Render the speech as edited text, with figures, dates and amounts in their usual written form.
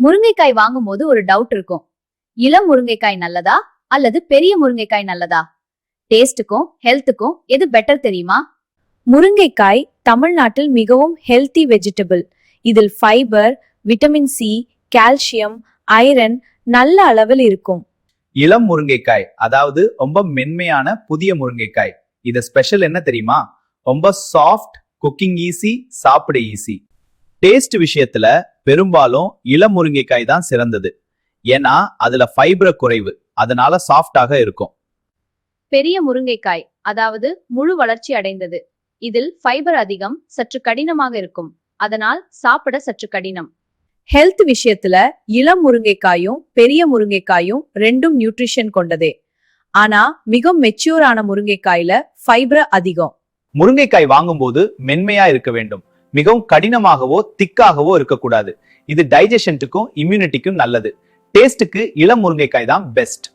முருங்கைக்காய் வாங்கும்போது ஒரு டவுட் இருக்கும். இளம் முருங்கைக்காய் நல்லதா அல்லது பெரிய முருங்கைக்காய் நல்லதா? டேஸ்டுக்கும் ஹெல்த்துக்கும் எது பெட்டர் தெரியுமா? முருங்கைக்காய் தமிழ்நாட்டில் மிகவும் ஹெல்தி வெஜிடபிள். இதில் fibre, vitamin C, calcium, iron நல்ல அளவில் இருக்கும். இளம் முருங்கைக்காய் அதாவது ரொம்ப மென்மையான புதிய முருங்கைக்காய். இது ஸ்பெஷல் என்ன தெரியுமா? ரொம்ப சாஃப்ட், குக்கிங் ஈஸி, சாப்பிட ஈஸி. டேஸ்ட் விஷயத்துல பெரும்பாலும் இளம் முருங்கைக்காய் தான் சிறந்தது. ஏன்னா அதுல ஃபைபர் குறைவு, அதனால சாஃப்டாக இருக்கும். பெரிய முருங்கைக்காய் அதாவது முழு வளர்ச்சி அடைந்தது. இதில் ஃபைபர் அதிகம், சற்று கடினமாக இருக்கும். அதனால் சாப்பிட சற்று கடினம். ஹெல்த் விஷயத்துல இளம் முருங்கைக்காயும் பெரிய முருங்கைக்காயும் ரெண்டும் நியூட்ரிஷன் கொண்டதே. ஆனா மிக மெச்சூரான முருங்கைக்காயில ஃபைபர் அதிகம். முருங்கைக்காய் வாங்கும்போது மென்மையா இருக்க வேண்டும். மிகவும் கடினமாகவோ திக்காகவோ இருக்கக்கூடாது. இது டைஜஷனுக்கும் இம்யூனிட்டிக்கும் நல்லது. டேஸ்டுக்கு இளம் முருங்கைக்காய் தான் பெஸ்ட்.